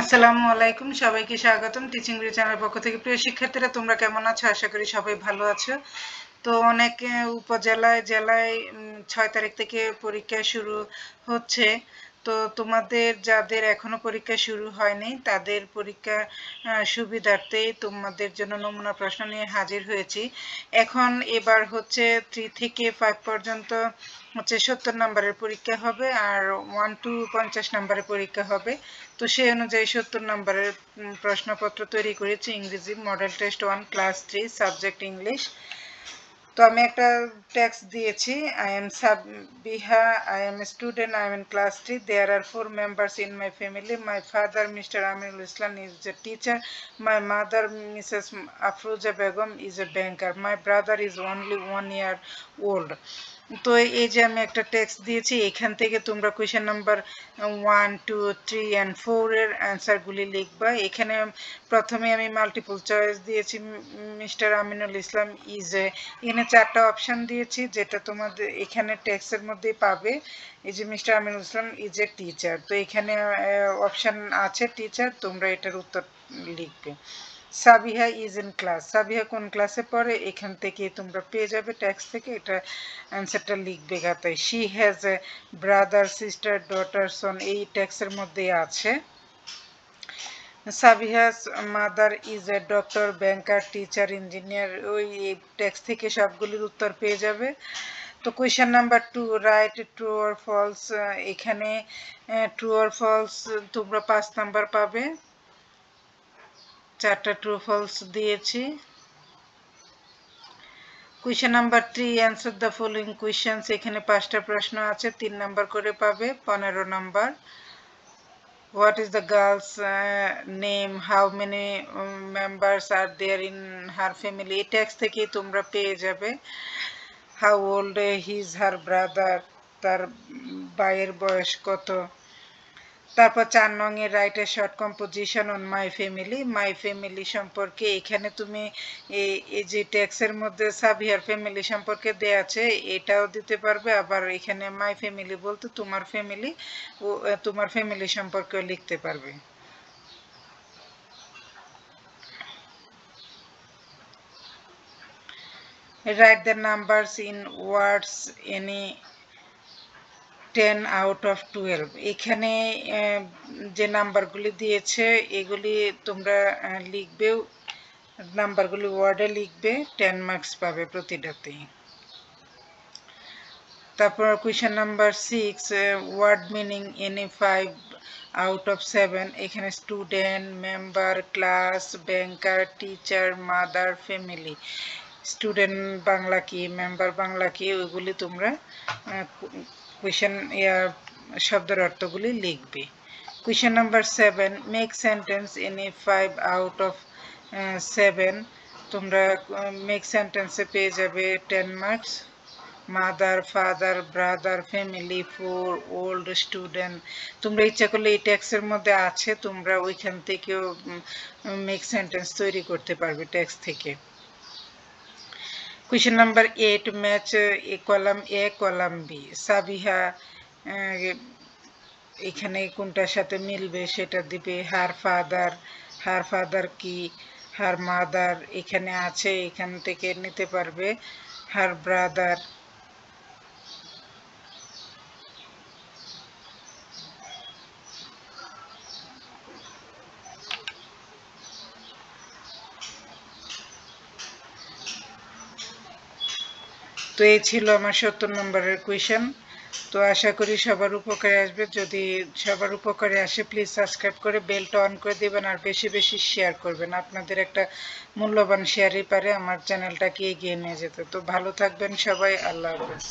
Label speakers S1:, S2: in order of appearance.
S1: আসসালামু আলাইকুম, সবাইকে স্বাগতম টিচিং রি চ্যানেল পক্ষ থেকে। প্রিয় শিক্ষার্থীরা, তোমরা কেমন আছো? আশা করি সবাই ভালো আছো। তো অনেক উপজেলায় জেলায় 6 তারিখ থেকে পরীক্ষা শুরু হচ্ছে। তো তোমাদের যাদের এখনো পরীক্ষা শুরু হয়নি তাদের পরীক্ষা সুবিধার্থে তোমাদের জন্য নমুনা প্রশ্ন নিয়ে হাজির হয়েছি। এখন এবার হচ্ছে 3 থেকে 5 পর্যন্ত হচ্ছে 70 নম্বরের পরীক্ষা হবে, আর 1 to 50 নম্বরের পরীক্ষা হবে। তো সেই অনুযায়ী 70 নম্বরের প্রশ্নপত্র তৈরি করেছি। ইংরেজি model test 1 class 3 subject English. তো আমি একটা টেক্সট দিয়েছি, I am Sabiha, I am a student, I am in class 3. There are 4 members in my family. My father, Mr. Aminul Islam, is a teacher. My mother, Mrs. Afroza Begum, is a banker. My brother is only 1 year old. তো এই যে আমি একটা text দিয়েছি, এখান থেকে তোমরা question number 1, 2, 3 and 4 এর অ্যান্সারগুলি লিখবা। এখানে প্রথমে আমি মাল্টিপল চয়েস দিয়েছি। Mister Aminul Islam is a, এখানে 4টা অপশন দিয়েছি, যেটা তোমাদের এখানে টেক্সটের মধ্যেই পাবে। এই যে mister Aminul Islam is a teacher, তো এখানে অপশন আছে টিচার, তোমরা এটার উত্তর লিখবে। Sabiha is in class, Sabiha কোন ক্লাসে পড়ে, এখান থেকে তোমরা পেয়ে যাবে ট্যাক্স থেকে, এটা অ্যান্সারটা লিখবে খাতায়। She has a brother, sister, daughter, son, এই ট্যাক্সের মধ্যে আছে। Sabiha's mother is a doctor, banker, teacher, engineer, ওই ট্যাক্স থেকে সবগুলির উত্তর পেয়ে যাবে। তো question number 2, right true or false, এখানে ট্রু অর ফলস তোমরা 5 নাম্বার পাবে। 4টা ট্রু ফলস দিয়েছি। Question number 3, answer the following questions, এখানে 5টা প্রশ্ন আছে, 3 নাম্বার করে পাবে, 15 number. What is the girl's name? How many members are there in her family? এই টেক্সট থেকে তোমরা পেয়ে যাবে। How old is her brother? তার ভাইয়ের বয়স কত? তারপর 4 নং এর write a short composition on my family. My family সম্পর্কে এখানে তুমি এই যে টেক্সের মধ্যে সাবিহার ফ্যামিলি সম্পর্কে দেয়া আছে, এটাও দিতে পারবে। আবার এখানে মাই ফ্যামিলি বলতে তোমার ফ্যামিলি, ও তোমার ফ্যামিলি সম্পর্কেও লিখতে পারবে। Write the numbers in words any 10 out of 12। এখানে যে নাম্বারগুলি দিয়েছে এগুলি তোমরা লিখবে, নাম্বারগুলি ওয়ার্ডে লিখবে, 10 মার্কস পাবে প্রতিটাতেই। তারপর question number 6, word meaning any 5 out of 7। এখানে student, member, class, banker, teacher, mother, family. Student Bangla কি, মেম্বার বাংলা কি, ওইগুলি তোমরা কোয়েশ্চেন শব্দের অর্থগুলি লিখবে। Question number 7, make sentence any 5 out of 7। তোমরা মেক সেন্টেন্সে পেয়ে যাবে 10 marks. Mother, father, brother, family, 4, old, student. তোমরা ইচ্ছা করলে এই ট্যাক্সের মধ্যে আছে, তোমরা ওইখান থেকেও মেক সেন্টেন্স তৈরি করতে পারবে ট্যাক্স থেকে। Question number 8, match A column A column B. Sabiha এখানে কোনটার সাথে মিলবে সেটা দিবে। হার ফাদার কি, হার মাদার এখানে আছে, এখান থেকে নিতে পারবে। হার ব্রাদার, তো এই ছিল আমার 70 নম্বরের কোয়েশ্চেন। তো আশা করি সবার উপকারে আসবে। যদি সবার উপকারে আসে প্লিজ সাবস্ক্রাইব করে বেলটা অন করে দেবেন, আর বেশি বেশি শেয়ার করবেন। আপনাদের একটা মূল্যবান শেয়ারই পারে আমার চ্যানেলটাকে এগিয়ে নিয়ে যেতে। তো ভালো থাকবেন সবাই, আল্লাহ হাফেজ।